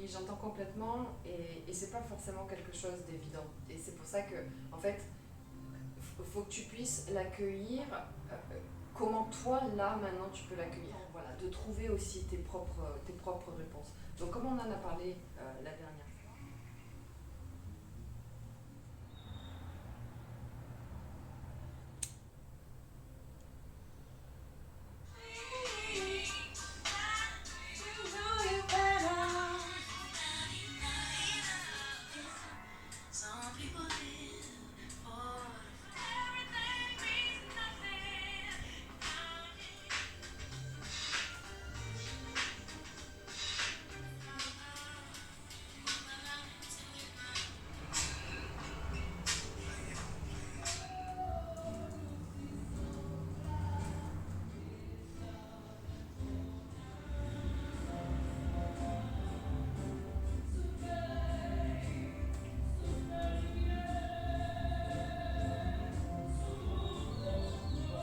oui, j'entends complètement et c'est pas forcément quelque chose d'évident. Et c'est pour ça que, en fait, faut que tu puisses l'accueillir. Comment toi, là, maintenant, tu peux l'accueillir. Voilà, de trouver aussi tes propres réponses. Donc, comme on en a parlé la dernière fois.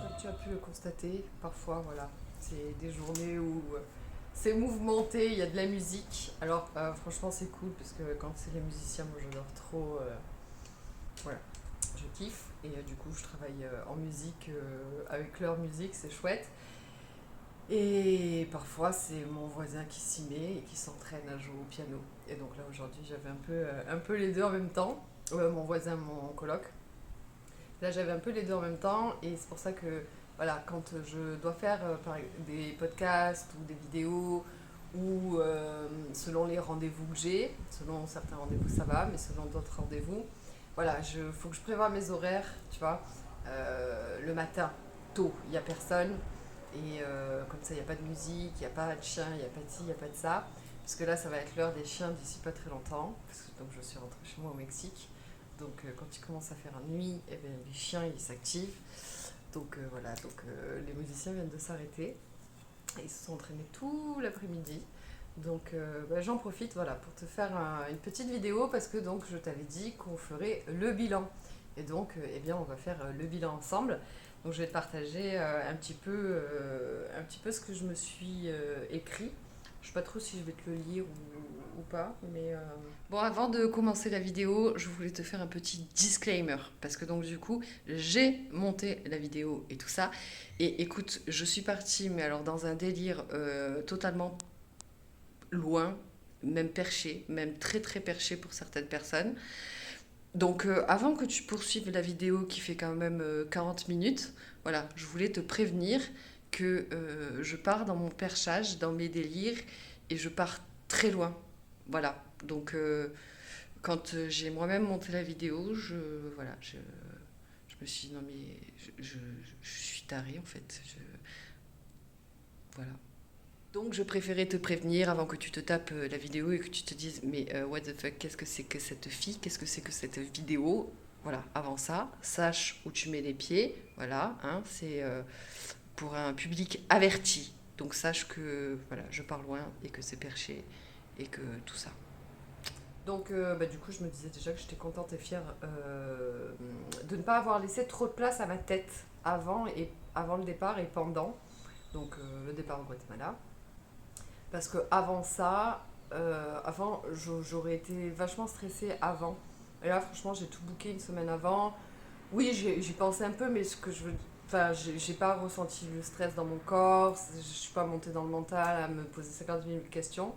Comme tu as pu le constater, parfois, voilà, c'est des journées où c'est mouvementé, il y a de la musique. Alors, franchement, c'est cool parce que quand c'est les musiciens, moi, j'adore trop. Voilà, je kiffe. Et du coup, je travaille en musique avec leur musique, c'est chouette. Et parfois, c'est mon voisin qui s'y met et qui s'entraîne à jouer au piano. Et donc là, aujourd'hui, j'avais un peu les deux en même temps. Mon voisin, mon coloc. Là, j'avais un peu les deux en même temps. Et c'est pour ça que, voilà, quand je dois faire des podcasts ou des vidéos, ou selon les rendez-vous que j'ai, selon certains rendez-vous, ça va, mais selon d'autres rendez-vous, voilà, faut que je prévoie mes horaires, tu vois. Le matin, tôt, il n'y a personne. Et comme ça, il n'y a pas de musique, il n'y a pas de chien, il n'y a pas de ci, il n'y a pas de ça. Parce que là, ça va être l'heure des chiens d'ici pas très longtemps. Parce que, donc, je suis rentrée chez moi au Mexique. Donc, quand il commence à faire nuit, eh bien, les chiens, ils s'activent. Donc, voilà. Donc, les musiciens viennent de s'arrêter. Ils se sont entraînés tout l'après-midi. Donc, j'en profite, voilà, pour te faire une petite vidéo parce que donc, je t'avais dit qu'on ferait le bilan. Et donc, eh bien, on va faire le bilan ensemble. Donc, je vais te partager un petit peu ce que je me suis écrit. Je sais pas trop si je vais te le lire ou pas, mais... Bon, avant de commencer la vidéo, je voulais te faire un petit disclaimer. Parce que donc, du coup, j'ai monté la vidéo et tout ça. Et écoute, je suis partie, mais alors dans un délire totalement loin, même perché, même très très perché pour certaines personnes. Donc avant que tu poursuives la vidéo qui fait quand même 40 minutes, voilà, je voulais te prévenir que je pars dans mon perchage, dans mes délires, et je pars très loin. Voilà, donc quand j'ai moi-même monté la vidéo, je me suis dit non mais je suis tarée en fait. Voilà. Donc je préférais te prévenir avant que tu te tapes la vidéo et que tu te dises mais what the fuck, qu'est-ce que c'est que cette fille, qu'est-ce que c'est que cette vidéo. Voilà, avant ça, sache où tu mets les pieds, voilà, hein, c'est pour un public averti. Donc sache que voilà, je pars loin et que c'est perché et que tout ça. Donc du coup je me disais déjà que j'étais contente et fière de ne pas avoir laissé trop de place à ma tête avant le départ et pendant, donc le départ au Guatemala. Parce que avant ça, j'aurais été vachement stressée avant. Et là, franchement, j'ai tout booké une semaine avant. Oui, j'y pensais un peu, mais ce que je veux, enfin, j'ai pas ressenti le stress dans mon corps. Je suis pas montée dans le mental à me poser 50 000 questions.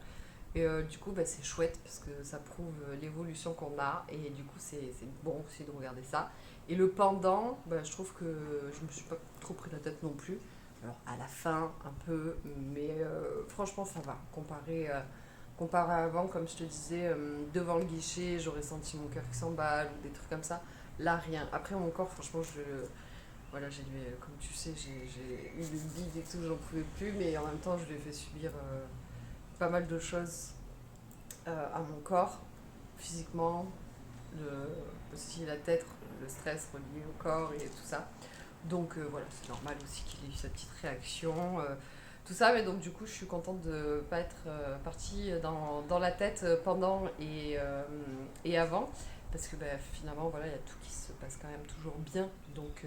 Et du coup, c'est chouette parce que ça prouve l'évolution qu'on a. Et du coup, c'est bon aussi de regarder ça. Et le pendant, je trouve que je me suis pas trop pris la tête non plus. Alors à la fin, un peu, mais franchement, ça va. Comparé à avant, comme je te disais, devant le guichet, j'aurais senti mon cœur qui s'emballe ou des trucs comme ça. Là, rien. Après, mon corps, franchement, voilà, comme tu sais, j'ai eu le bide et tout, j'en pouvais plus, mais en même temps, je lui ai fait subir pas mal de choses à mon corps, physiquement, aussi la tête, le stress relié au corps et tout ça. Donc voilà, c'est normal aussi qu'il ait eu sa petite réaction, tout ça. Mais donc du coup, je suis contente de ne pas être partie dans la tête pendant et avant. Parce que finalement, voilà, il y a tout qui se passe quand même toujours bien. Donc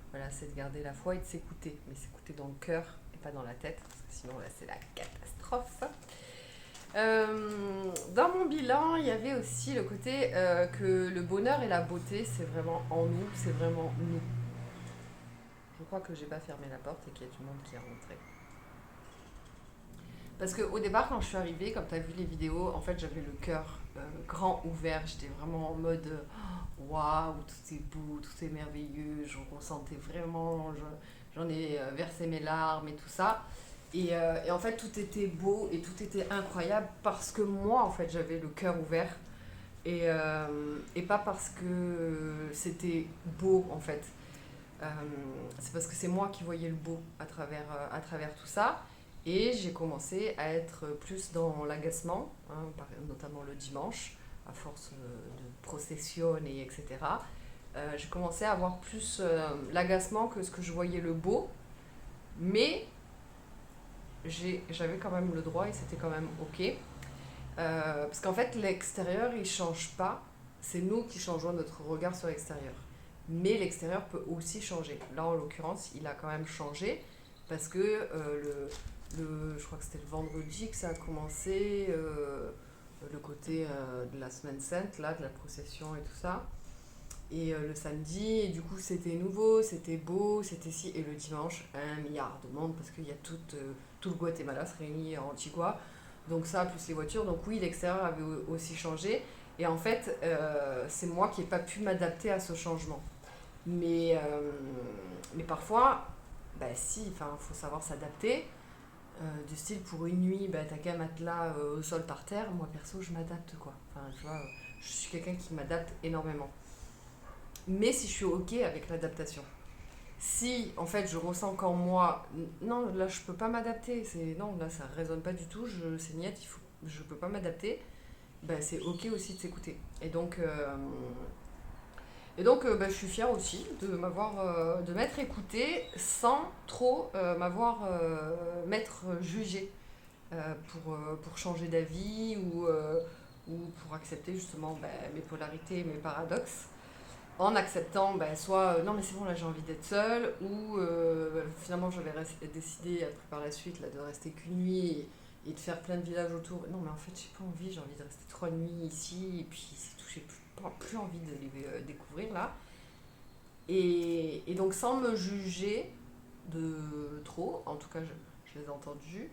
voilà, c'est de garder la foi et de s'écouter. Mais s'écouter dans le cœur et pas dans la tête. Parce que sinon, là, c'est la catastrophe. Dans mon bilan, il y avait aussi le côté que le bonheur et la beauté, c'est vraiment en nous, c'est vraiment nous. Je crois que j'ai pas fermé la porte et qu'il y a du monde qui est rentré. Parce qu'au départ, quand je suis arrivée, comme tu as vu les vidéos, en fait, j'avais le cœur grand ouvert. J'étais vraiment en mode waouh, tout est beau, tout est merveilleux. Je ressentais vraiment, j'en ai versé mes larmes et tout ça. Et en fait, tout était beau et tout était incroyable parce que moi, en fait, j'avais le cœur ouvert et pas parce que c'était beau, en fait. Euh, c'est parce que c'est moi qui voyais le beau à travers tout ça. Et j'ai commencé à être plus dans l'agacement, hein, notamment le dimanche, à force de procession et etc. J'ai commencé à avoir plus l'agacement que ce que je voyais le beau, mais j'avais quand même le droit et c'était quand même ok. Parce qu'en fait, l'extérieur, il change pas. C'est nous qui changeons notre regard sur l'extérieur. Mais l'extérieur peut aussi changer. Là, en l'occurrence, il a quand même changé parce que je crois que c'était le vendredi que ça a commencé, le côté de la semaine sainte, là, de la procession et tout ça. Et le samedi, et du coup, c'était nouveau, c'était beau, c'était si. Et le dimanche, 1 milliard de monde parce qu'il y a tout le Guatemala se réunit en Antigua. Donc ça, plus les voitures. Donc oui, l'extérieur avait aussi changé. Et en fait, c'est moi qui n'ai pas pu m'adapter à ce changement. Mais parfois, bah si, il faut savoir s'adapter. Du style, pour une nuit, bah, t'as qu'un matelas au sol par terre. Moi, perso, je m'adapte, quoi. Enfin, tu vois, je suis quelqu'un qui m'adapte énormément. Mais si je suis OK avec l'adaptation. Si, en fait, je ressens qu'en moi, non, là, je peux pas m'adapter. Non, là, ça résonne pas du tout. C'est niette, je peux pas m'adapter. Ben, c'est OK aussi de s'écouter. Et donc, bah, je suis fière aussi de m'être écoutée sans trop m'être jugée pour changer d'avis ou pour accepter justement bah, mes polarités, mes paradoxes. En acceptant soit non mais c'est bon là j'ai envie d'être seule ou finalement j'avais décidé après par la suite là, de rester qu'une nuit et de faire plein de villages autour. Non mais en fait j'ai pas envie, j'ai envie de rester 3 nuits ici et puis c'est tout, j'ai plus envie de les découvrir là. Et donc sans me juger de trop, en tout cas je les ai entendus,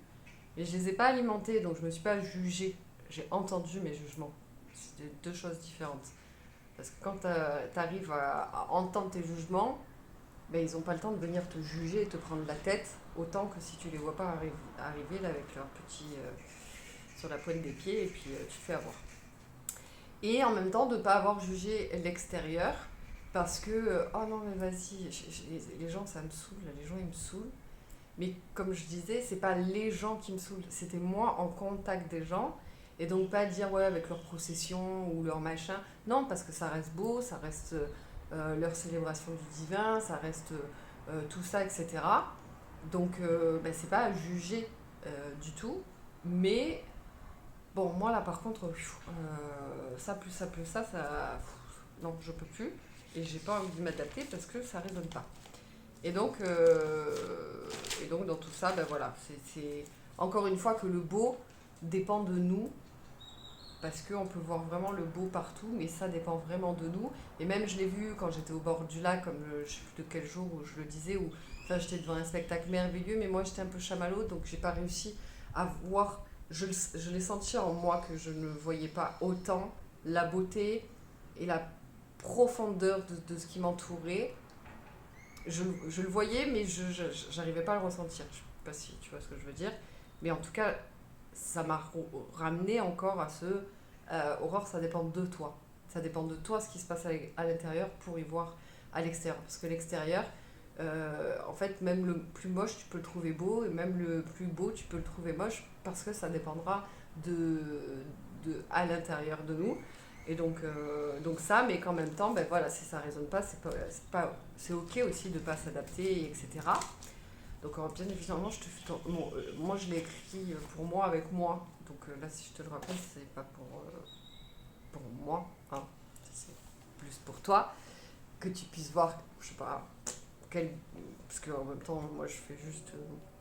mais je les ai pas alimentés donc je me suis pas jugée. J'ai entendu mes jugements. C'est deux choses différentes. Parce que quand tu arrives à entendre tes jugements, ben, ils n'ont pas le temps de venir te juger et te prendre la tête, autant que si tu les vois pas arriver là, avec leur petit sur la pointe des pieds et puis tu te fais avoir. Et en même temps de ne pas avoir jugé l'extérieur, parce que oh non mais vas-y, les gens ça me saoule, les gens ils me saoulent. Mais comme je disais, c'est pas les gens qui me saoulent, c'était moi en contact des gens. Et donc pas dire ouais avec leur procession ou leur machin. Non, parce que ça reste beau, ça reste leur célébration du divin, ça reste tout ça, etc. Donc c'est pas à juger du tout. Mais bon, moi là par contre, ça plus ça plus ça, non, je peux plus. Et j'ai pas envie de m'adapter parce que ça résonne pas. Et donc dans tout ça, ben voilà, c'est encore une fois que le beau dépend de nous, parce qu'on peut voir vraiment le beau partout, mais ça dépend vraiment de nous. Et même je l'ai vu quand j'étais au bord du lac, comme je sais plus de quel jour où je le disais, où enfin, j'étais devant un spectacle merveilleux, mais moi j'étais un peu chamallow, donc j'ai pas réussi à voir, je l'ai senti en moi que je ne voyais pas autant la beauté et la profondeur de ce qui m'entourait. Je le voyais, mais j'arrivais pas à le ressentir. Je sais pas si tu vois ce que je veux dire. Mais en tout cas, ça m'a ramené encore à ce Aurore, ça dépend de toi. Ça dépend de toi ce qui se passe à l'intérieur pour y voir à l'extérieur. Parce que l'extérieur, en fait, même le plus moche, tu peux le trouver beau, et même le plus beau, tu peux le trouver moche, parce que ça dépendra à l'intérieur de nous. Et donc ça, mais qu'en même temps, ben voilà, si ça résonne pas, c'est ok aussi de ne pas s'adapter, etc. Donc bien évidemment, je te fais moi je l'ai écrit pour moi, avec moi. Donc là, si je te le raconte, c'est pas pour moi, hein. C'est plus pour toi, que tu puisses voir, je sais pas, quel... Parce qu'en même temps, moi je fais juste...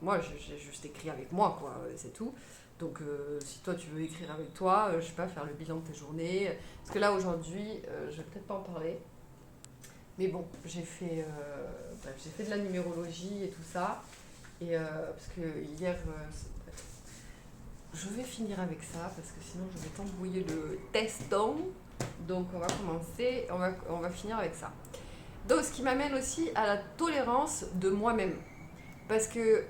moi j'ai juste écrit avec moi, quoi, c'est tout. Donc si toi tu veux écrire avec toi, je sais pas, faire le bilan de tes journées. Parce que là aujourd'hui, je vais peut-être pas en parler. Mais bon, j'ai fait de la numérologie et tout ça. Et parce que hier, je vais finir avec ça parce que sinon je vais t'embrouiller le teston. Donc on va commencer, on va finir avec ça. Donc ce qui m'amène aussi à la tolérance de moi-même. Parce que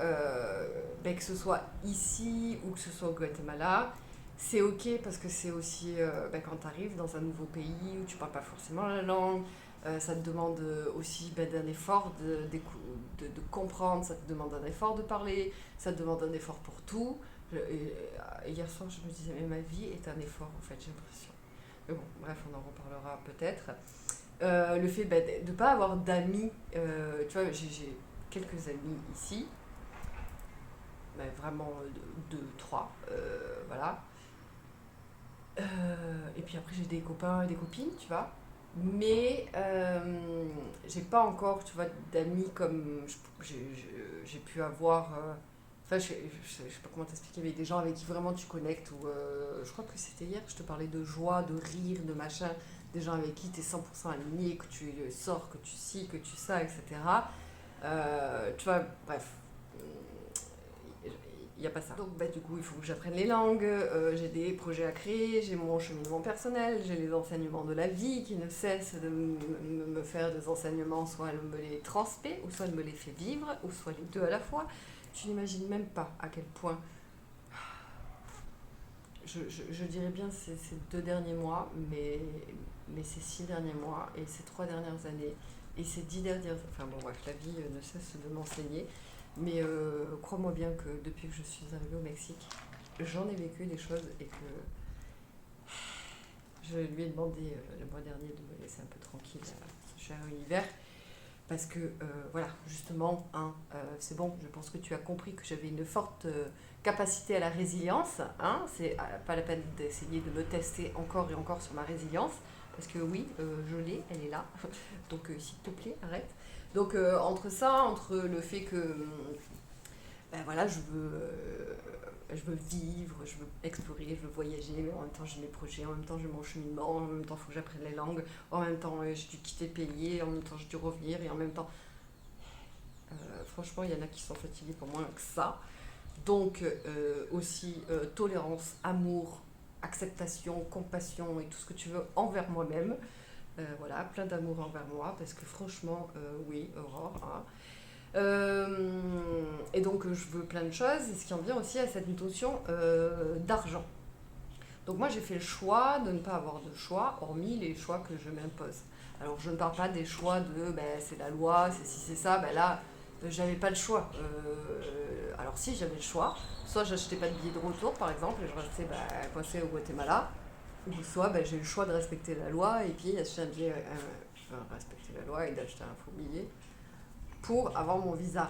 ce soit ici ou que ce soit au Guatemala, c'est ok parce que c'est aussi quand tu arrives dans un nouveau pays où tu parles pas forcément la langue, ça te demande aussi d'un effort de comprendre, ça te demande un effort de parler, ça te demande un effort pour tout. Hier soir, je me disais, mais ma vie est un effort en fait, j'ai l'impression. Mais bon, bref, on en reparlera peut-être. Le fait de ne pas avoir d'amis, tu vois, j'ai quelques amis ici, mais vraiment deux, trois, voilà. Et puis après, j'ai des copains et des copines, tu vois. Mais j'ai pas encore, tu vois, d'amis comme j'ai pu avoir. Enfin, je sais pas comment t'expliquer, mais des gens avec qui vraiment tu connectes. Ou, je crois que c'était hier que je te parlais de joie, de rire, de machin. Des gens avec qui tu es 100% aligné, que tu sors, que tu ci, que tu ça, etc. Tu vois, bref, il n'y a pas ça. Donc du coup, il faut que j'apprenne les langues, j'ai des projets à créer, j'ai mon cheminement personnel, j'ai les enseignements de la vie qui ne cessent de me faire des enseignements, soit elle me les transmet, ou soit elle me les fait vivre, ou soit les deux à la fois. Tu n'imagines même pas à quel point, je dirais bien ces 2 derniers mois, mais ces 6 derniers mois, et ces 3 dernières années, et ces 10 dernières... Enfin bon bref, la vie ne cesse de m'enseigner. Mais crois-moi bien que depuis que je suis arrivée au Mexique, j'en ai vécu des choses et que je lui ai demandé le mois dernier de me laisser un peu tranquille à ce cher univers. Parce que, voilà, justement, hein, c'est bon, je pense que tu as compris que j'avais une forte capacité à la résilience. Hein, c'est pas la peine d'essayer de me tester encore et encore sur ma résilience. Parce que oui, je l'ai, elle est là. Donc, s'il te plaît, arrête. Donc, entre ça, entre le fait que ben voilà, je veux vivre, je veux explorer, je veux voyager, mais en même temps j'ai mes projets, en même temps j'ai mon cheminement, en même temps il faut que j'apprenne les langues, en même temps j'ai dû quitter le pays, en même temps j'ai dû revenir, et en même temps, franchement, il y en a qui sont fatigués pour moins que ça. Donc aussi tolérance, amour, acceptation, compassion et tout ce que tu veux envers moi-même. Voilà, plein d'amour envers moi, parce que franchement, oui, Aurore, hein. Et donc je veux plein de choses, et ce qui en vient aussi à cette notion d'argent. Donc moi j'ai fait le choix de ne pas avoir de choix, hormis les choix que je m'impose. Alors je ne parle pas des choix de c'est la loi, c'est si c'est ça, là j'avais pas le choix. Alors si j'avais le choix, soit j'achetais pas de billets de retour par exemple, et je restais coincée au Guatemala, ou soit j'ai eu le choix de respecter la loi et puis acheter un billet, respecter la loi et d'acheter un faux billet pour avoir mon visa.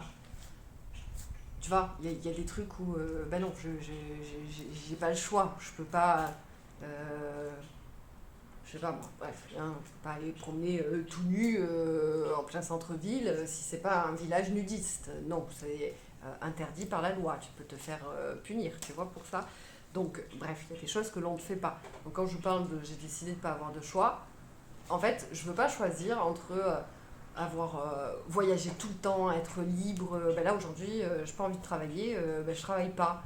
Tu vois, il y a des trucs où, non, j'ai pas le choix. Je peux pas, euh, je sais pas moi, bref, hein, je peux pas aller promener tout nu en plein centre-ville si c'est pas un village nudiste. Non, c'est interdit par la loi. Tu peux te faire punir, tu vois, pour ça. Donc, bref, il y a des choses que l'on ne fait pas. Donc, quand je parle de j'ai décidé de pas avoir de choix, en fait, je veux pas choisir entre avoir voyagé tout le temps, être libre. Là aujourd'hui, j'ai pas envie de travailler, je travaille pas.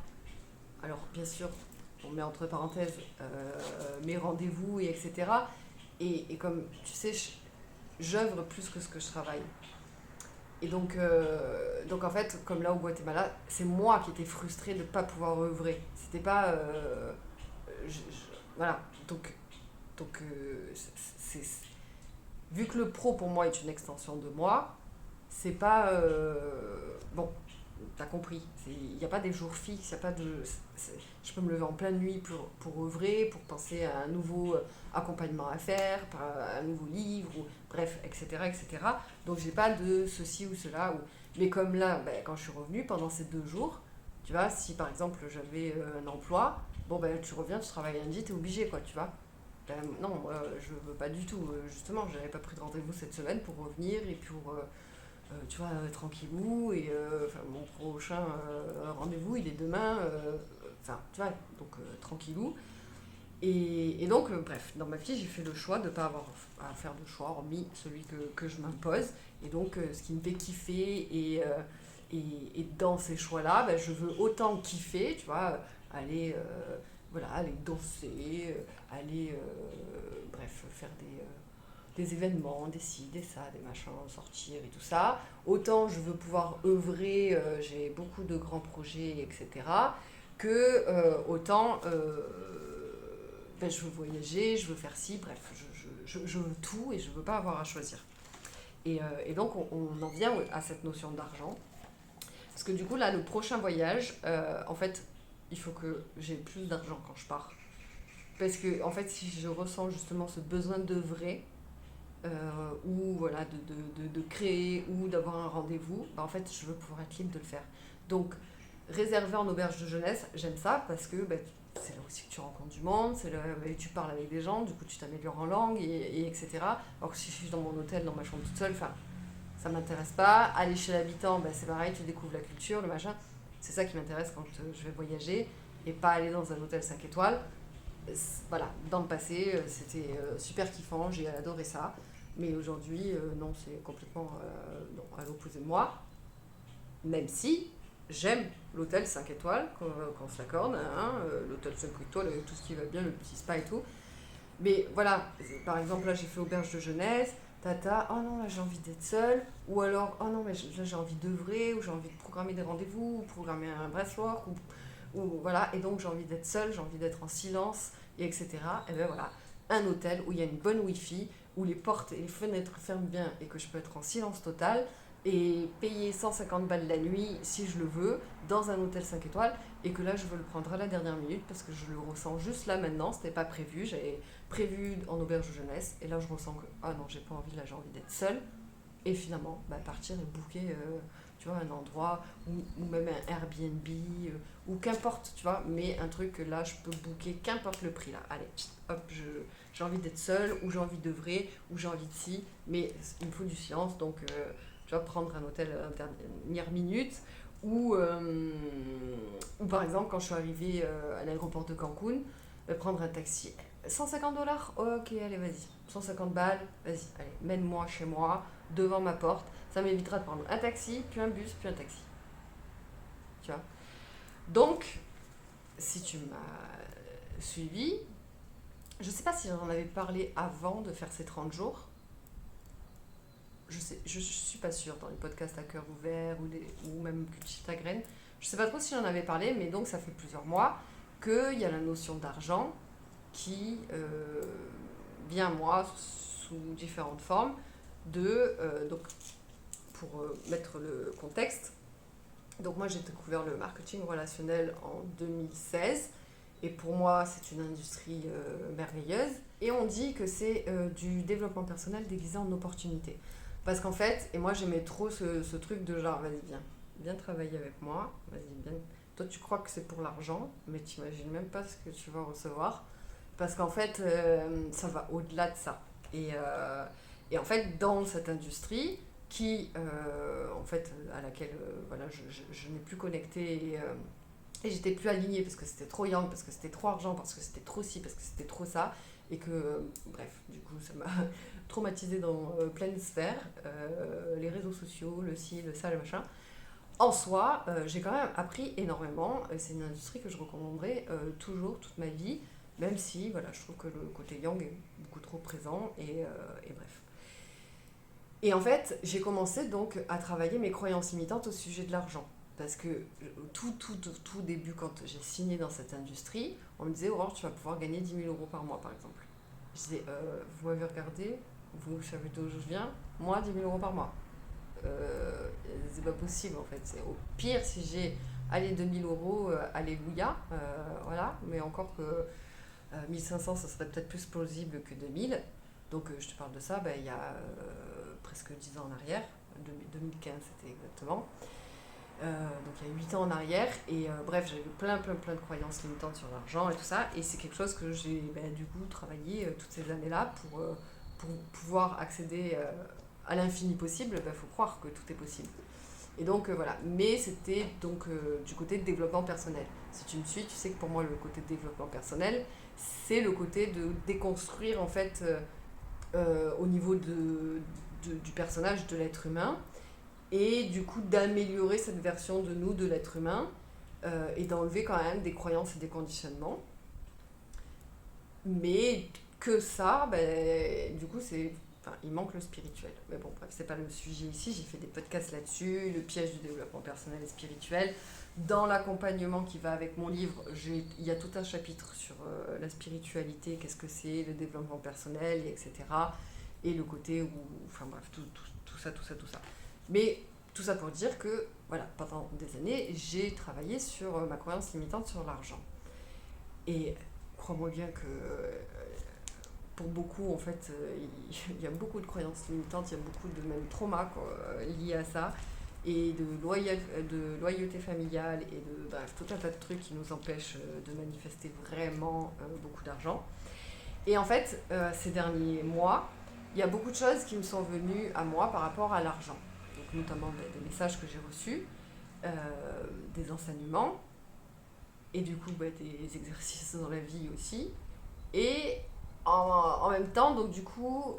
Alors bien sûr, on met entre parenthèses mes rendez-vous et etc. Et comme tu sais, j'œuvre plus que ce que je travaille. Et donc en fait, comme là au Guatemala, c'est moi qui étais frustrée de ne pas pouvoir œuvrer. C'était pas, voilà. Donc vu que le pro pour moi est une extension de moi, c'est pas bon, t'as compris. Il n'y a pas des jours fixes, il y a pas de. Je peux me lever en pleine nuit pour œuvrer, pour penser à un nouveau accompagnement à faire, un nouveau livre, ou, bref, etc., etc. Donc j'ai pas de ceci ou cela. Mais comme là, quand je suis revenue pendant ces 2 jours, tu vois, si par exemple j'avais un emploi, bon tu reviens, tu travailles lundi, t'es obligé, quoi, tu vois. Non, moi je veux pas du tout. Justement, j'avais pas pris de rendez-vous cette semaine pour revenir et pour tu vois, tranquillou. Et mon prochain rendez-vous, il est demain. enfin, tu vois, donc tranquillou. Et donc, bref, dans ma vie, j'ai fait le choix de ne pas avoir à faire de choix, hormis celui que je m'impose. Et donc, ce qui me fait kiffer, et dans ces choix-là, ben, je veux autant kiffer, tu vois, aller, voilà, aller danser, aller, bref, faire des événements, des ci, des ça, des machins, sortir et tout ça. Autant je veux pouvoir œuvrer, j'ai beaucoup de grands projets, etc. Que autant ben, je veux voyager, je veux faire ci, bref, je veux tout et je veux pas avoir à choisir. Et donc on en vient à cette notion d'argent. Parce que du coup là, le prochain voyage, en fait, il faut que j'ai plus d'argent quand je pars. Parce que en fait, si je ressens justement ce besoin d'œuvrer, ou voilà, de créer ou d'avoir un rendez-vous, bah, en fait, je veux pouvoir être libre de le faire. Donc, réserver en auberge de jeunesse, j'aime ça parce que bah, c'est là aussi que tu rencontres du monde, c'est là où tu parles avec des gens, du coup tu t'améliores en langue, etc. Alors que si je suis dans mon hôtel, dans ma chambre toute seule, enfin, ça m'intéresse pas. Aller chez l'habitant, bah, c'est pareil, tu découvres la culture, le machin. C'est ça qui m'intéresse quand je vais voyager et pas aller dans un hôtel 5 étoiles. Voilà, dans le passé, c'était super kiffant, j'ai adoré ça. Mais aujourd'hui, non, c'est complètement non, à l'opposé de moi. Même si j'aime l'hôtel 5 étoiles, quand on se l'accorde, hein, l'hôtel 5 étoiles avec tout ce qui va bien, le petit spa et tout. Mais voilà, par exemple, là j'ai fait auberge de jeunesse, tata, oh non, là j'ai envie d'être seule, ou alors, oh non, mais là j'ai envie d'œuvrer, ou j'ai envie de programmer des rendez-vous, ou programmer un breathwork, ou voilà, et donc j'ai envie d'être seule, j'ai envie d'être en silence, et etc. Et ben voilà, un hôtel où il y a une bonne wifi, où les portes et les fenêtres ferment bien et que je peux être en silence total, et payer 150 balles la nuit si je le veux, dans un hôtel 5 étoiles, et que là je veux le prendre à la dernière minute parce que je le ressens juste là maintenant, c'était pas prévu, j'avais prévu en auberge de jeunesse, et là je ressens que, ah non, j'ai pas envie, là j'ai envie d'être seule, et finalement, bah, partir et booker, tu vois, un endroit, ou même un Airbnb, ou qu'importe, tu vois, mais un truc que là je peux booker, qu'importe le prix là, allez, hop, j'ai envie d'être seule, ou j'ai envie d'œuvrer, ou j'ai envie de ci, mais il me faut du silence, donc tu vois, prendre un hôtel à la dernière minute, ou par exemple quand je suis arrivée à l'aéroport de Cancun, prendre un taxi. 150 $. Ok, allez, vas-y. 150 balles, vas-y, allez, mène-moi chez moi, devant ma porte. Ça m'évitera de prendre un taxi, puis un bus, puis un taxi. Tu vois. Donc, si tu m'as suivi, je sais pas si j'en avais parlé avant de faire ces 30 jours. Je suis pas sûre dans les podcasts à cœur ouvert ou même Cultive ta graine. Je sais pas trop si j'en avais parlé, mais donc ça fait plusieurs mois qu'il y a la notion d'argent qui vient à moi sous différentes formes donc pour mettre le contexte. Donc moi j'ai découvert le marketing relationnel en 2016 et pour moi c'est une industrie merveilleuse et on dit que c'est du développement personnel déguisé en opportunité. Parce qu'en fait, et moi j'aimais trop ce truc de genre vas-y viens travailler avec moi, vas-y viens. Toi tu crois que c'est pour l'argent, mais tu n'imagines même pas ce que tu vas recevoir. Parce qu'en fait, ça va au-delà de ça. Et en fait, dans cette industrie, en fait, à laquelle voilà, je n'ai plus connecté et j'étais plus alignée parce que c'était trop young, parce que c'était trop argent, parce que c'était trop ci, parce que c'était trop ça. Et que, bref, du coup, ça m'a traumatisée dans pleine sphère. Les réseaux sociaux, le ci, le ça, le machin. En soi, j'ai quand même appris énormément. C'est une industrie que je recommanderais toujours, toute ma vie. Même si, voilà, je trouve que le côté yang est beaucoup trop présent et bref. Et en fait, j'ai commencé donc à travailler mes croyances limitantes au sujet de l'argent. Parce que tout début, quand j'ai signé dans cette industrie, on me disait, Aurore, tu vas pouvoir gagner 10 000 € par mois, par exemple. Je disais, vous m'avez regardé, vous savez d'où je viens, moi, 10 000 € par mois. C'est pas possible, en fait. C'est au pire, si j'ai, allez, 2 000 €, alléluia, voilà. Mais encore que 1500, ça serait peut-être plus plausible que 2000. Donc je te parle de ça, il y a presque 10 ans en arrière, 2015 c'était exactement. Donc il y a 8 ans en arrière, et bref, j'avais plein de croyances limitantes sur l'argent et tout ça, et c'est quelque chose que j'ai du coup travaillé toutes ces années-là pour pouvoir accéder à l'infini possible. Faut croire que tout est possible. Et donc voilà, mais c'était donc du côté de développement personnel. Si tu me suis, tu sais que pour moi le côté de développement personnel, c'est le côté de déconstruire en fait au niveau du personnage, de l'être humain, et du coup d'améliorer cette version de nous, de l'être humain, et d'enlever quand même des croyances et des conditionnements. Mais que ça, ben, du coup, c'est. Enfin, il manque le spirituel. Mais bon, bref, c'est pas le sujet ici. J'ai fait des podcasts là-dessus, le piège du développement personnel et spirituel. Dans l'accompagnement qui va avec mon livre, il y a tout un chapitre sur la spiritualité, qu'est-ce que c'est, le développement personnel, etc. Et le côté où. Enfin bref, tout ça, tout ça, tout ça. Mais tout ça pour dire que, voilà, pendant des années, j'ai travaillé sur ma croyance limitante sur l'argent. Et crois-moi bien que pour beaucoup, en fait, il y a beaucoup de croyances limitantes, il y a beaucoup de même traumas liés à ça, et de loyauté familiale, et de bref, tout un tas de trucs qui nous empêchent de manifester vraiment beaucoup d'argent. Et en fait, ces derniers mois, il y a beaucoup de choses qui me sont venues à moi par rapport à l'argent. Donc, notamment des messages que j'ai reçus, euh, des enseignements, et du coup des exercices dans la vie aussi. Et en même temps, donc du coup,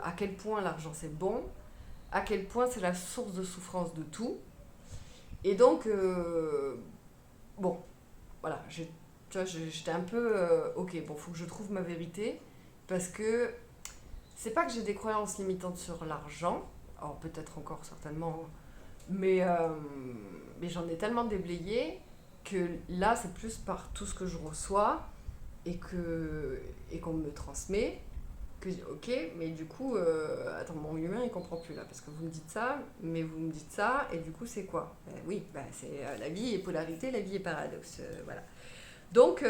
à quel point l'argent c'est bon, à quel point c'est la source de souffrance de tout. Et donc, bon, voilà, tu vois, j'étais un peu, ok, bon, faut que je trouve ma vérité, parce que c'est pas que j'ai des croyances limitantes sur l'argent, alors peut-être encore certainement, mais, euh, mais j'en ai tellement déblayé que là, c'est plus par tout ce que je reçois et qu'on me transmet que je dis, ok, mais du coup, attends, mon humain il comprend plus là, parce que vous me dites ça, mais vous me dites ça, et du coup, c'est quoi? Oui, c'est la vie est polarité, la vie est paradoxe, voilà. Donc,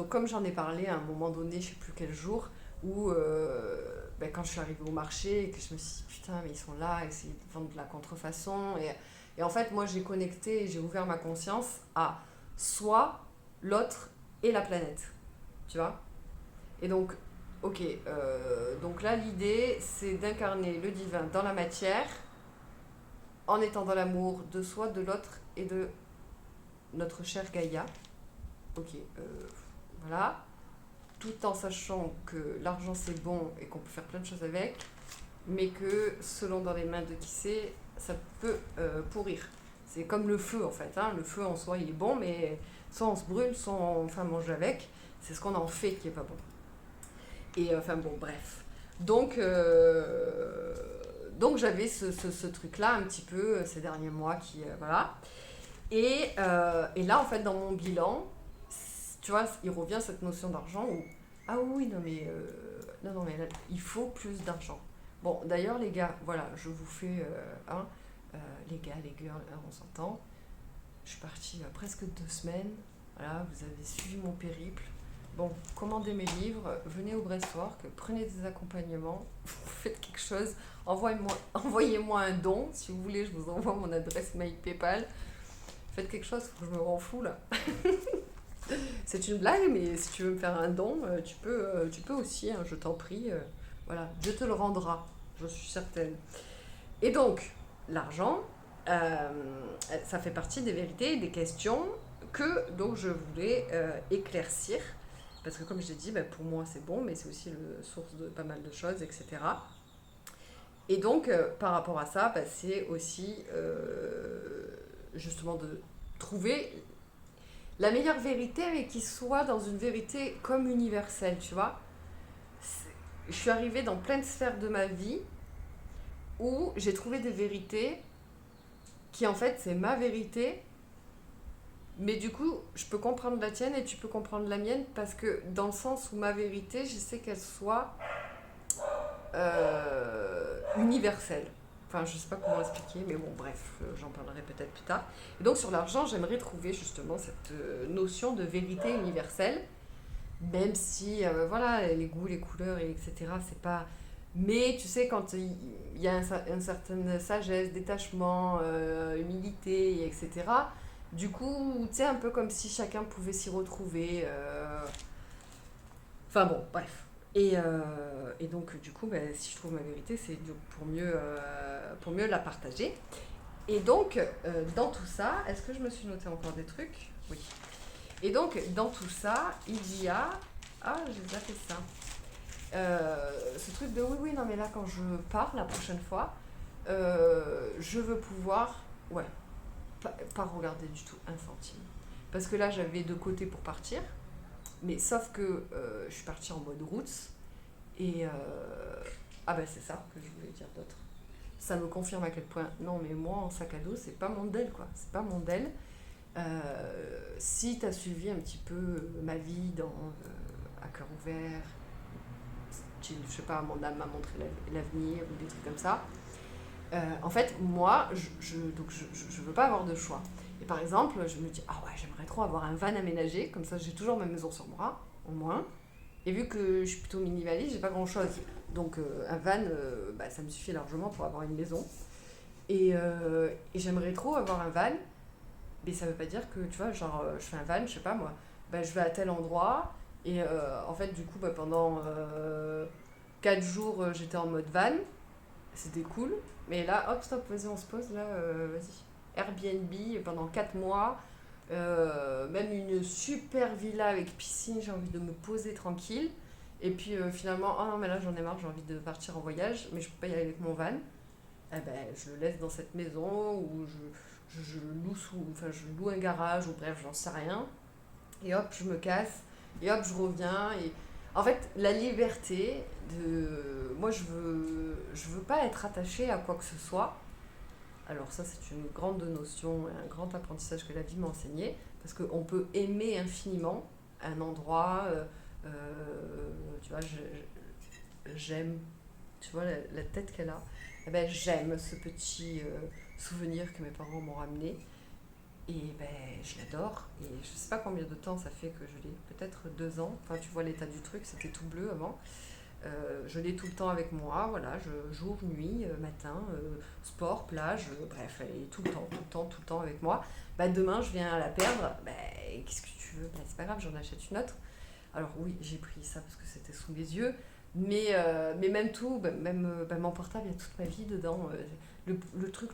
comme j'en ai parlé à un moment donné, je sais plus quel jour, où quand je suis arrivée au marché et que je me suis dit, putain, mais ils sont là, et ils vendent de la contrefaçon, et en fait, moi, j'ai connecté et j'ai ouvert ma conscience à soi, l'autre et la planète, tu vois. Et donc, ok, donc là, l'idée, c'est d'incarner le divin dans la matière, en étant dans l'amour de soi, de l'autre et de notre chère Gaïa. Ok, voilà. Tout en sachant que l'argent c'est bon et qu'on peut faire plein de choses avec, mais que selon dans les mains de qui c'est, ça peut pourrir. C'est comme le feu en fait, hein. Le feu en soi il est bon, mais soit on se brûle, soit on enfin, mange avec. C'est ce qu'on en fait qui est pas bon. Et enfin bon, bref. Donc j'avais ce truc-là un petit peu ces derniers mois qui, voilà. Et là, en fait, dans mon bilan, tu vois, il revient cette notion d'argent où, ah oui, non mais, non, mais là, il faut plus d'argent. Bon, d'ailleurs, les gars, voilà, je vous fais, les gars, les girls, hein, on s'entend. Je suis partie presque 2 semaines. Voilà, vous avez suivi mon périple. Bon, commandez mes livres, venez au Breastwork, prenez des accompagnements, faites quelque chose, envoyez-moi un don, si vous voulez, je vous envoie mon adresse mail PayPal. Faites quelque chose, faut que je me rends fou là. C'est une blague, mais si tu veux me faire un don, tu peux aussi, hein, je t'en prie. Voilà, Dieu te le rendra, je suis certaine. Et donc, l'argent, euh, ça fait partie des vérités et des questions que donc je voulais éclaircir. Parce que comme je l'ai dit, pour moi c'est bon, mais c'est aussi la source de pas mal de choses, etc. Et donc, par rapport à ça, c'est aussi justement de trouver la meilleure vérité, mais qui soit dans une vérité comme universelle, tu vois. Je suis arrivée dans plein de sphères de ma vie où j'ai trouvé des vérités qui en fait c'est ma vérité, mais du coup je peux comprendre la tienne et tu peux comprendre la mienne parce que dans le sens où ma vérité, je sais qu'elle soit universelle. Enfin, je sais pas comment expliquer, mais bon, bref, j'en parlerai peut-être plus tard. Et donc, sur l'argent, j'aimerais trouver justement cette notion de vérité universelle, même si, voilà, les goûts, les couleurs, etc., c'est pas. Mais tu sais, quand il y a une certaine sagesse, détachement, humilité, etc., du coup, tu sais, un peu comme si chacun pouvait s'y retrouver. Enfin bon, bref. Et donc, du coup, ben, si je trouve ma vérité, c'est pour mieux la partager. Et donc, dans tout ça, est-ce que je me suis noté encore des trucs? Oui. Et donc, dans tout ça, il y a... Ah, j'ai zappé ça. Ce truc de oui, oui, non, mais là, quand je pars la prochaine fois, je veux pouvoir, ouais, pas regarder du tout un centime. Parce que là, j'avais de côté pour partir, mais sauf que je suis partie en mode route, et... ah ben, c'est ça que je voulais dire d'autre. Ça me confirme à quel point, non, mais moi, en sac à dos, c'est pas mon del, quoi. C'est pas mon del. Si tu as suivi un petit peu ma vie dans À cœur ouvert, je sais pas, mon âme m'a montré l'avenir ou des trucs comme ça. En fait, moi, je veux pas avoir de choix. Et par exemple, je me dis, ah ouais, j'aimerais trop avoir un van aménagé, comme ça j'ai toujours ma maison sur moi, au moins. Et vu que je suis plutôt minimaliste, j'ai pas grand chose. Donc un van, bah, ça me suffit largement pour avoir une maison. Et j'aimerais trop avoir un van, mais ça veut pas dire que, tu vois, genre, je fais un van, je sais pas moi, bah, je vais à tel endroit, et en fait, du coup, bah, pendant 4 jours, j'étais en mode van, c'était cool, mais là, hop, stop, vas-y, on se pose, là, vas-y. Airbnb pendant 4 mois, même une super villa avec piscine, j'ai envie de me poser tranquille, et puis finalement, oh non, mais là, j'en ai marre, j'ai envie de partir en voyage, mais je peux pas y aller avec mon van, eh ben, je le laisse dans cette maison, ou je loue enfin, je loue un garage, ou bref, j'en sais rien. Et hop, je me casse, et hop, je reviens. Et en fait, la liberté de. Moi, je veux pas être attachée à quoi que ce soit. Alors, ça, c'est une grande notion, un grand apprentissage que la vie m'a enseigné, parce qu'on peut aimer infiniment un endroit. Tu vois, j'aime, tu vois, la tête qu'elle a. Eh ben, j'aime ce petit souvenir que mes parents m'ont ramené. Et ben, je l'adore. Et je sais pas combien de temps ça fait que je l'ai. Peut-être 2 ans. Enfin, tu vois l'état du truc, c'était tout bleu avant. Je l'ai tout le temps avec moi. Voilà, jour, nuit, matin, sport, plage, bref, elle est tout le temps, tout le temps, tout le temps avec moi. Bah, demain, je viens à la perdre. Bah, qu'est-ce que tu veux? Bah, c'est pas grave, j'en achète une autre. Alors, oui, j'ai pris ça parce que c'était sous mes yeux. Mais même tout, bah, même bah, mon portable, il y a toute ma vie dedans. Le truc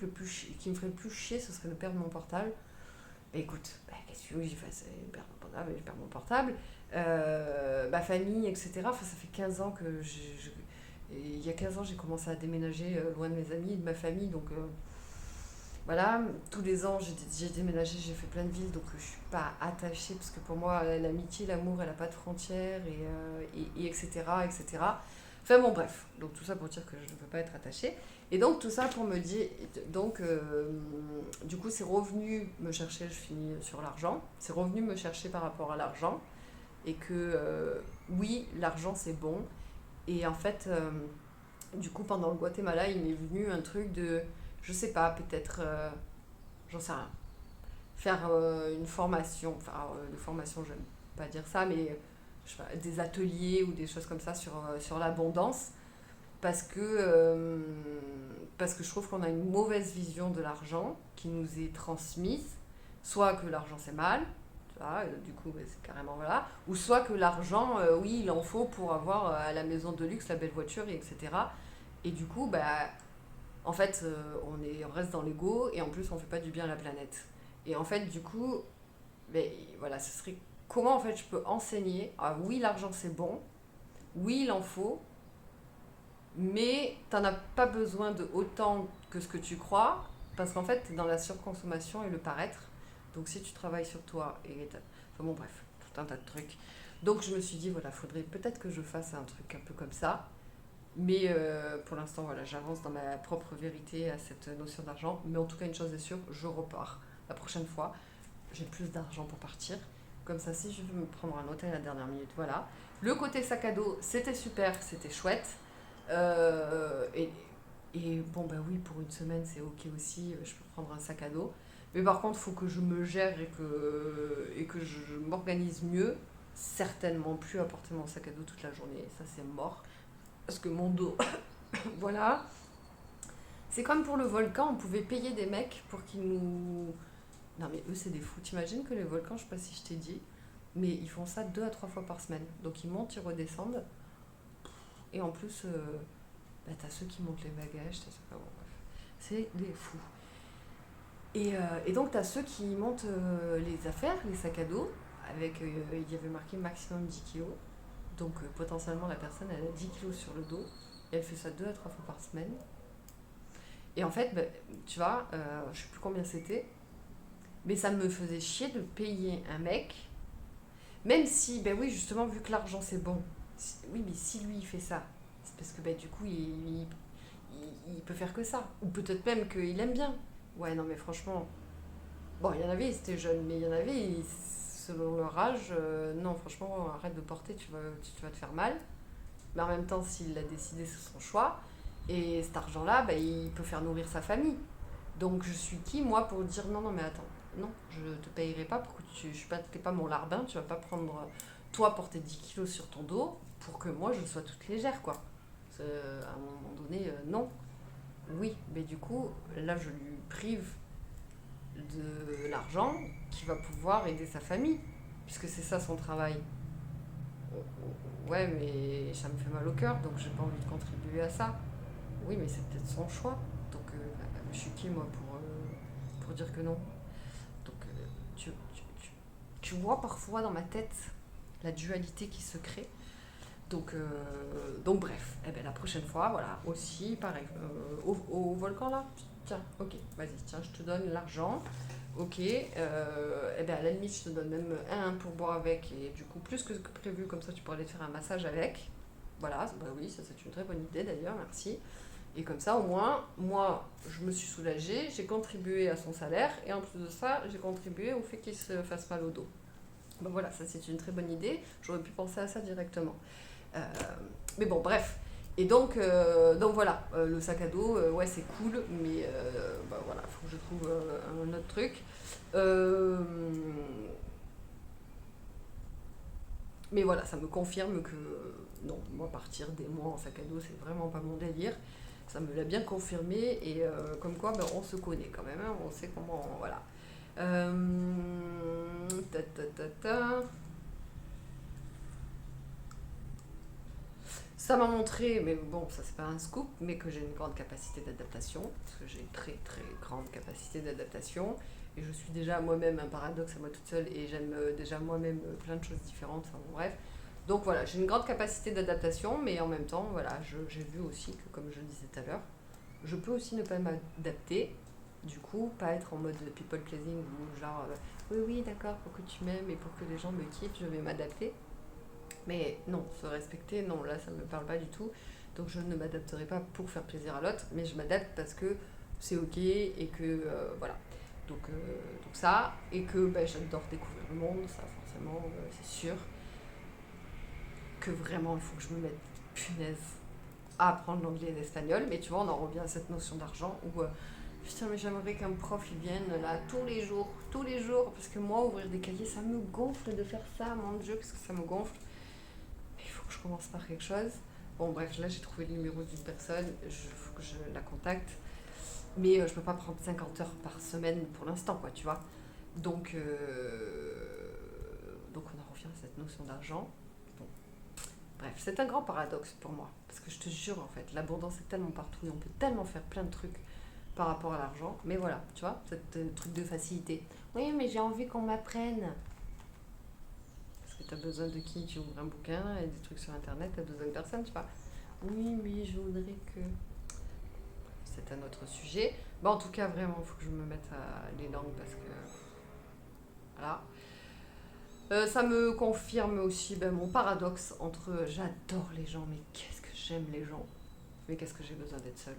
qui me ferait le plus chier, ce serait de perdre mon portable. Bah, écoute, bah, qu'est-ce que tu veux que j'y fasse? Je perds mon portable, je perds mon portable. Ma famille, etc. Enfin, ça fait 15 ans que et il y a 15 ans, j'ai commencé à déménager loin de mes amis et de ma famille. Donc voilà, tous les ans, j'ai déménagé, j'ai fait plein de villes. Donc je suis pas attachée parce que pour moi, l'amitié, l'amour, elle a pas de frontières et etc. etc. Enfin bon, bref. Donc tout ça pour dire que je ne peux pas être attachée. Et donc tout ça pour me dire, donc du coup c'est revenu me chercher, je finis sur l'argent, c'est revenu me chercher par rapport à l'argent et que oui, l'argent c'est bon. Et en fait, du coup pendant le Guatemala, il m'est venu un truc de, je sais pas, peut-être, j'en sais rien, faire une formation, enfin une formation, j'aime pas dire ça, mais je sais pas, des ateliers ou des choses comme ça sur l'abondance parce que je trouve qu'on a une mauvaise vision de l'argent qui nous est transmise, soit que l'argent c'est mal, tu vois, du coup c'est carrément voilà, ou soit que l'argent, oui, il en faut pour avoir la maison de luxe, la belle voiture, et etc. Et du coup, bah, en fait, on reste dans l'ego et en plus on fait pas du bien à la planète. Et en fait, du coup, ben, voilà, ce serait comment en fait je peux enseigner, ah oui, l'argent c'est bon, oui, il en faut, mais t'en as pas besoin de autant que ce que tu crois, parce qu'en fait, t'es dans la surconsommation et le paraître. Donc si tu travailles sur toi, enfin bon, bref, tout un tas de trucs. Donc je me suis dit, voilà, faudrait peut-être que je fasse un truc un peu comme ça. Mais pour l'instant, voilà, j'avance dans ma propre vérité à cette notion d'argent. Mais en tout cas, une chose est sûre, je repars. La prochaine fois, j'ai plus d'argent pour partir. Comme ça, si je veux me prendre un hôtel à la dernière minute, voilà. Le côté sac à dos, c'était super, c'était chouette. Euh, et, et bon, bah oui, pour une semaine, c'est ok aussi. Je peux prendre un sac à dos. Mais par contre, il faut que je me gère et que je m'organise mieux. Certainement plus à porter mon sac à dos toute la journée. Ça, c'est mort. Parce que mon dos, voilà. C'est comme pour le volcan, on pouvait payer des mecs pour qu'ils nous. Non, mais eux, c'est des fous. T'imagines que les volcans, je sais pas si je t'ai dit, mais ils font ça 2 à 3 fois par semaine. Donc ils montent, ils redescendent. et en plus, t'as ceux qui montent les bagages, t'as ceux... Bon, bref. C'est des fous. Et donc, t'as ceux qui montent les affaires, les sacs à dos, avec, il y avait marqué maximum 10 kilos. Donc, potentiellement, la personne, elle a 10 kilos sur le dos, et elle fait ça 2 à 3 fois par semaine. Et en fait, tu vois, je sais plus combien c'était, mais ça me faisait chier de payer un mec, même si, oui, justement, vu que l'argent c'est bon, oui, mais si lui il fait ça, c'est parce que du coup, il peut faire que ça. Ou peut-être même qu'il aime bien. Ouais, non, mais franchement, bon, il y en avait, ils étaient jeunes, mais il y en avait, selon leur âge, non, franchement, arrête de porter, tu vas te faire mal. Mais en même temps, s'il l'a décidé, c'est son choix. Et cet argent-là, il peut faire nourrir sa famille. Donc je suis qui, moi, pour dire non, non, mais attends, non, je te payerai pas pour que t'es pas mon larbin, tu vas pas prendre, toi, porter 10 kilos sur ton dos pour que moi, je sois toute légère, quoi. À un moment donné, non. Oui, mais du coup, là, je lui prive de l'argent qui va pouvoir aider sa famille, puisque c'est ça son travail. Ouais, mais ça me fait mal au cœur, donc j'ai pas envie de contribuer à ça. Oui, mais c'est peut-être son choix. Donc, je suis qui, moi, pour dire que non. Donc, tu vois parfois dans ma tête la dualité qui se crée. Donc bref, la prochaine fois, voilà, aussi, pareil, au volcan là, tiens, ok, vas-y, tiens, je te donne l'argent, ok, à la limite, je te donne même un pour boire avec, et du coup, plus que prévu, comme ça, tu pourras aller te faire un massage avec. Voilà, oui, ça c'est une très bonne idée d'ailleurs, merci. Et comme ça, au moins, moi, je me suis soulagée, j'ai contribué à son salaire, et en plus de ça, j'ai contribué au fait qu'il se fasse mal au dos. Voilà, ça c'est une très bonne idée, j'aurais pu penser à ça directement. Mais bon, bref. Et donc voilà, le sac à dos, ouais, c'est cool, mais voilà, il faut que je trouve un autre truc. Mais voilà, ça me confirme que non, moi partir des mois en sac à dos, c'est vraiment pas mon délire. Ça me l'a bien confirmé, et comme quoi, on se connaît quand même, hein, on sait comment, voilà. Ta ta ta ta. Ça m'a montré, mais bon, ça c'est pas un scoop, mais que j'ai une grande capacité d'adaptation, parce que j'ai une très très grande capacité d'adaptation, et je suis déjà moi-même un paradoxe à moi toute seule, et j'aime déjà moi-même plein de choses différentes, enfin bon, bref. Donc voilà, j'ai une grande capacité d'adaptation, mais en même temps, voilà, j'ai vu aussi que, comme je le disais tout à l'heure, je peux aussi ne pas m'adapter, du coup, pas être en mode people pleasing, ou genre, oui, oui, d'accord, pour que tu m'aimes et pour que les gens me quittent, je vais m'adapter. Mais non, se respecter, non, là ça ne me parle pas du tout. Donc je ne m'adapterai pas pour faire plaisir à l'autre, mais je m'adapte parce que c'est ok et que voilà. Donc ça, et que j'adore découvrir le monde, ça forcément, c'est sûr. Que vraiment il faut que je me mette punaise à apprendre l'anglais et l'espagnol, mais tu vois, on en revient à cette notion d'argent où putain, mais j'aimerais qu'un prof il vienne là tous les jours, parce que moi, ouvrir des cahiers, ça me gonfle de faire ça, mon Dieu, qu'est-ce que ça me gonfle. Il faut que je commence par quelque chose. Bon, bref, là j'ai trouvé le numéro d'une personne, il faut que je la contacte. Mais je peux pas prendre 50 heures par semaine pour l'instant, quoi, tu vois. Donc on en revient à cette notion d'argent. Bon. Bref, c'est un grand paradoxe pour moi. Parce que je te jure, en fait, l'abondance est tellement partout et on peut tellement faire plein de trucs par rapport à l'argent. Mais voilà, tu vois, c'est truc de facilité. Oui, mais j'ai envie qu'on m'apprenne. Parce que t'as besoin de qui? Tu ouvres un bouquin et des trucs sur internet, t'as besoin de personne, tu vois. Oui, mais je voudrais que. C'est un autre sujet. En tout cas, vraiment, il faut que je me mette à les langues parce que. Voilà. Ça me confirme aussi mon paradoxe entre j'adore les gens, mais qu'est-ce que j'aime les gens, mais qu'est-ce que j'ai besoin d'être seule.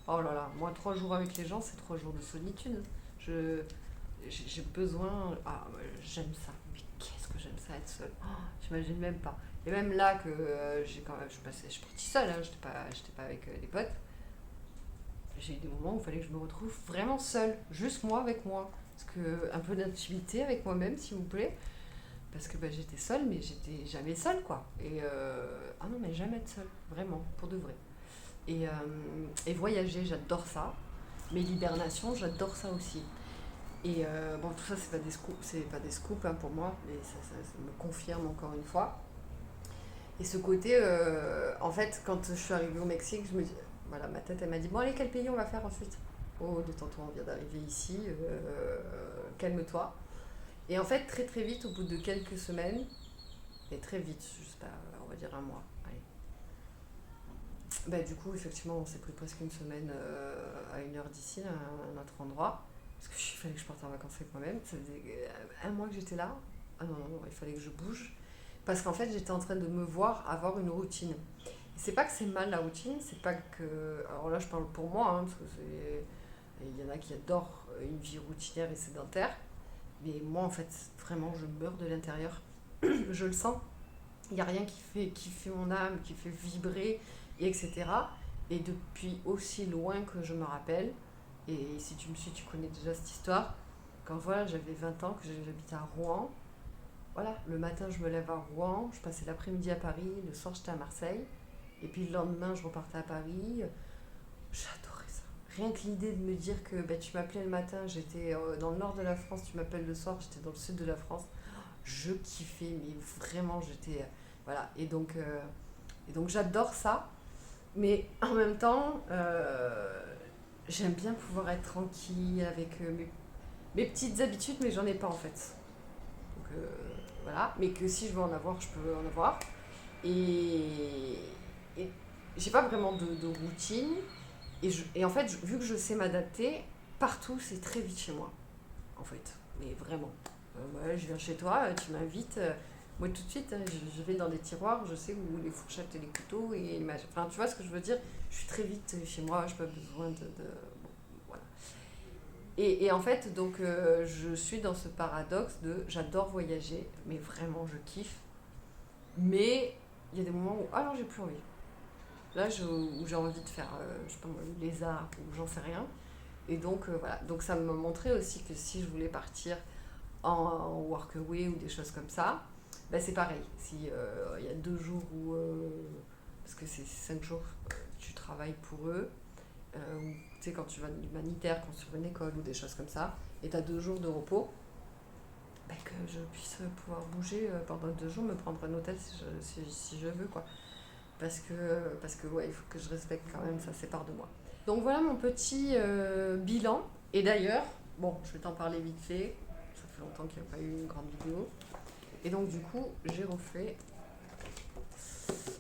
Oh là là, moi 3 jours avec les gens, c'est 3 jours de solitude. J'ai besoin. Ah, j'aime ça, mais qu'est-ce que j'aime ça être seule. J'imagine même pas. Et même là que j'ai quand même, je suis partie seule, hein, j'étais pas avec des potes. J'ai eu des moments où il fallait que je me retrouve vraiment seule, juste moi avec moi. Parce que un peu d'intimité avec moi-même, s'il vous plaît. Parce que j'étais seule, mais j'étais jamais seule, quoi. Et ah non, mais jamais être seule, vraiment, pour de vrai. Et voyager, j'adore ça. Mais l'hibernation, j'adore ça aussi. Et tout ça, c'est pas des scoops hein, pour moi, mais ça me confirme encore une fois. Et ce côté, en fait, quand je suis arrivée au Mexique, je me dis, voilà, ma tête, elle m'a dit, bon, allez, quel pays on va faire ensuite? Oh, détends-toi, on vient d'arriver ici, calme-toi. Et en fait, très très vite, au bout de quelques semaines, et très vite, je sais pas, on va dire un mois, allez. Bah, du coup, effectivement, on s'est pris presque une semaine à 1 heure d'ici, à un autre endroit. Parce qu'il fallait que je parte en vacances avec moi-même. Ça faisait un mois que j'étais là. Ah non, non, non, il fallait que je bouge. Parce qu'en fait, j'étais en train de me voir avoir une routine. Et c'est pas que c'est mal la routine, c'est pas que. Alors là, je parle pour moi, hein, parce que c'est. Il y en a qui adorent une vie routinière et sédentaire. Mais moi, en fait, vraiment, je meurs de l'intérieur. Je le sens. Il n'y a rien qui fait mon âme, qui fait vibrer, et etc. Et depuis aussi loin que je me rappelle, et si tu me suis, tu connais déjà cette histoire, quand voilà, j'avais 20 ans, que j'habitais à Rouen, voilà, le matin je me lève à Rouen, je passais l'après-midi à Paris, le soir j'étais à Marseille, et puis le lendemain je repartais à Paris. J'adorais ça. Rien que l'idée de me dire que bah, tu m'appelais le matin, j'étais dans le nord de la France, tu m'appelles le soir, j'étais dans le sud de la France, je kiffais, mais vraiment j'étais. Voilà, et donc j'adore ça, mais en même temps, j'aime bien pouvoir être tranquille avec mes petites habitudes, mais j'en ai pas en fait. Donc voilà, mais que si je veux en avoir, je peux en avoir. Et, et j'ai pas vraiment de routine. Et en fait, vu que je sais m'adapter, partout c'est très vite chez moi, en fait. Mais vraiment. Ouais, je viens chez toi, tu m'invites. Moi tout de suite, hein, je vais dans les tiroirs, je sais où les fourchettes et les couteaux. Enfin, tu vois ce que je veux dire? Je suis très vite chez moi, je n'ai pas besoin bon, voilà. Et en fait, donc, je suis dans ce paradoxe de j'adore voyager, mais vraiment je kiffe. Mais il y a des moments où, ah non, j'ai plus envie. Là, où j'ai envie de faire, je sais pas moi, les arts ou j'en sais rien. Et donc, voilà. Donc, ça me montrait aussi que si je voulais partir en workaway ou des choses comme ça, ben c'est pareil. Si il y a 2 jours où, parce que c'est 5 jours, tu travailles pour eux, ou tu sais, quand tu vas à l'humanitaire, quand tu vas à une école ou des choses comme ça, et tu as 2 jours de repos, ben que je puisse pouvoir bouger pendant 2 jours, me prendre un hôtel si je veux, quoi. Parce que ouais, il faut que je respecte quand même, ça sépare de moi. Donc voilà mon petit bilan. Et d'ailleurs, bon, je vais t'en parler vite fait. Ça fait longtemps qu'il n'y a pas eu une grande vidéo. Et donc du coup,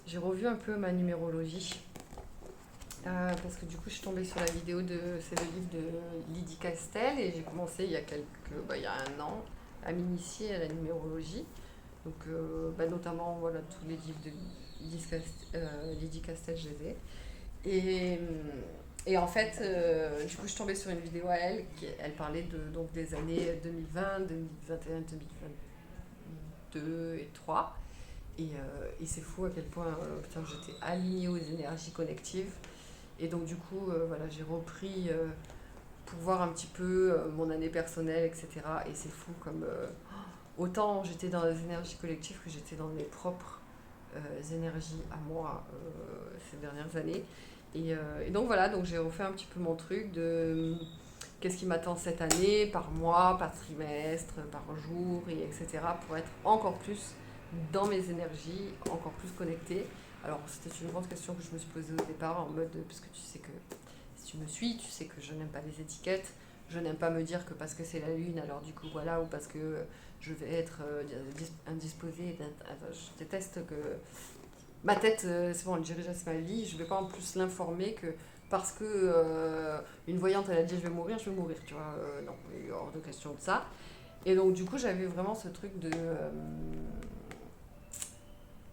j'ai revu un peu ma numérologie. Parce que du coup, je suis tombée sur la vidéo c'est le livre de Lydie Castel et j'ai commencé il y a 1 an à m'initier à la numérologie. Donc, notamment, voilà, tous les livres de Lydie Castel, je les ai. Et en fait, du coup, je suis tombée sur une vidéo à elle, elle parlait donc des années 2020, 2021, 2022 et 3. Et c'est fou à quel point putain, j'étais alignée aux énergies collectives. Et donc, du coup, voilà, j'ai repris pour voir un petit peu mon année personnelle, etc. Et c'est fou comme autant j'étais dans les énergies collectives que j'étais dans mes propres énergies à moi ces dernières années. Et donc voilà, donc j'ai refait un petit peu mon truc de qu'est-ce qui m'attend cette année, par mois, par trimestre, par jour, et etc. pour être encore plus dans mes énergies, encore plus connectée. Alors c'était une grande question que je me suis posée au départ en mode, parce que tu sais que si tu me suis, tu sais que je n'aime pas les étiquettes, je n'aime pas me dire que parce que c'est la lune, alors du coup voilà, ou parce que je vais être indisposée, je déteste que ma tête, c'est bon, elle dirige ma vie, je vais pas en plus l'informer que parce que une voyante elle a dit je vais mourir, tu vois, non, il est hors de question de ça. Et donc du coup j'avais vraiment ce truc de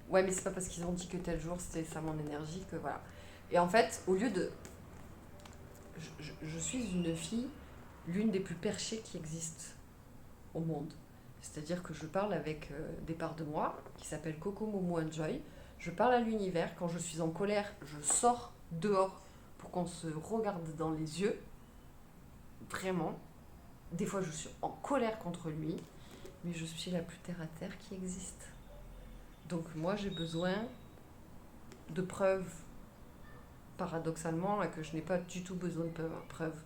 ouais mais c'est pas parce qu'ils ont dit que tel jour c'était ça mon énergie que voilà. Et en fait au lieu de je suis une fille l'une des plus perchées qui existent au monde. C'est-à-dire que je parle avec des parts de moi qui s'appellent Coco, Momo and Joy. Je parle à l'univers. Quand je suis en colère, je sors dehors pour qu'on se regarde dans les yeux. Vraiment. Des fois, je suis en colère contre lui, mais je suis la plus terre à terre qui existe. Donc moi, j'ai besoin de preuves, paradoxalement, là, que je n'ai pas du tout besoin de preuves.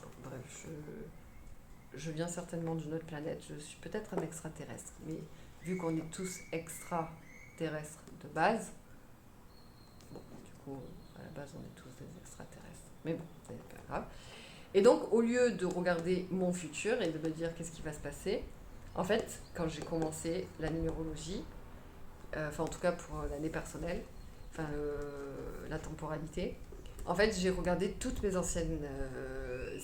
Bon, bref, je viens certainement d'une autre planète, je suis peut-être un extraterrestre, mais vu qu'on est tous extraterrestres de base. Bon, du coup, à la base, on est tous des extraterrestres. Mais bon, c'est pas grave. Et donc, au lieu de regarder mon futur et de me dire qu'est-ce qui va se passer, en fait, quand j'ai commencé la numérologie, enfin en tout cas pour l'année personnelle, enfin la temporalité, en fait, j'ai regardé toutes mes anciennes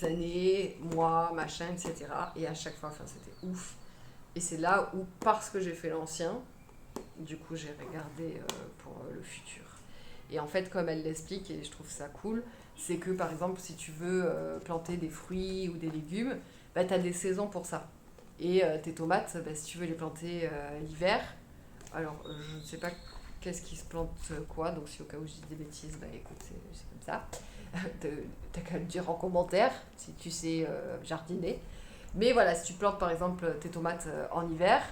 années, mois, machin, etc. Et à chaque fois, enfin, c'était ouf. Et c'est là où, parce que j'ai fait l'ancien, du coup, j'ai regardé pour le futur. Et en fait, comme elle l'explique, et je trouve ça cool, c'est que par exemple, si tu veux planter des fruits ou des légumes, bah, tu as des saisons pour ça. Et tes tomates, bah, si tu veux les planter l'hiver, alors je ne sais pas qu'est-ce qui se plante quoi, donc si au cas où je dis des bêtises, bah écoute, c'est comme ça. T'as qu'à le dire en commentaire si tu sais jardiner. Mais voilà, si tu plantes par exemple tes tomates en hiver,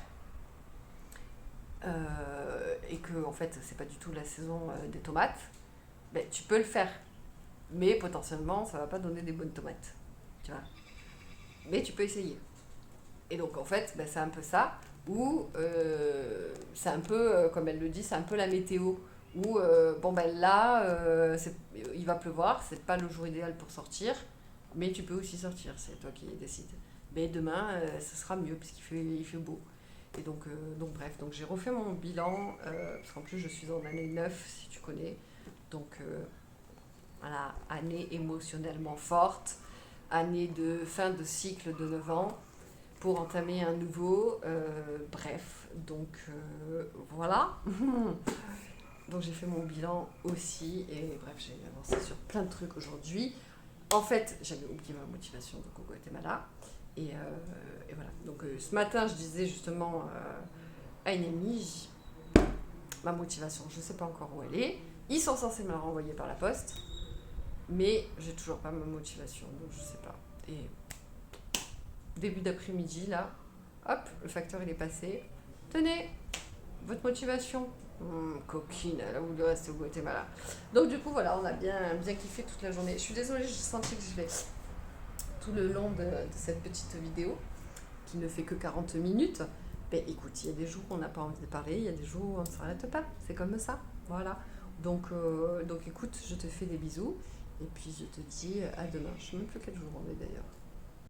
et que en fait c'est pas du tout la saison des tomates, ben, tu peux le faire. Mais potentiellement ça va pas donner des bonnes tomates. Tu vois. Mais tu peux essayer. Et donc en fait ben, c'est un peu ça, ou c'est un peu, comme elle le dit, c'est un peu la météo. Où bon ben là il va pleuvoir, c'est pas le jour idéal pour sortir, mais tu peux aussi sortir, c'est toi qui décides. Mais demain ce sera mieux puisqu'il fait beau. Et donc bref, donc j'ai refait mon bilan, parce qu'en plus je suis en année 9 si tu connais. Donc voilà, année émotionnellement forte, année de fin de cycle de 9 ans, pour entamer un nouveau. Bref, donc voilà. Donc j'ai fait mon bilan aussi, et bref, j'ai avancé sur plein de trucs aujourd'hui. En fait, j'avais oublié ma motivation donc au Guatemala. Et voilà. Donc ce matin, je disais justement à une amie, ma motivation, je ne sais pas encore où elle est. Ils sont censés me la renvoyer par la poste, mais j'ai toujours pas ma motivation, donc je sais pas. Et début d'après-midi, là, hop, le facteur il est passé. Tenez, votre motivation. Coquine, elle a voulu rester au Guatemala. Donc du coup, voilà, on a bien kiffé toute la journée. Je suis désolée, j'ai senti que je vais tout le long de cette petite vidéo, qui ne fait que 40 minutes. Ben écoute, il y a des jours où on n'a pas envie de parler, il y a des jours où on ne s'arrête pas. C'est comme ça, voilà. Donc écoute, je te fais des bisous, et puis je te dis à demain. Je ne sais même plus quel jour on est d'ailleurs.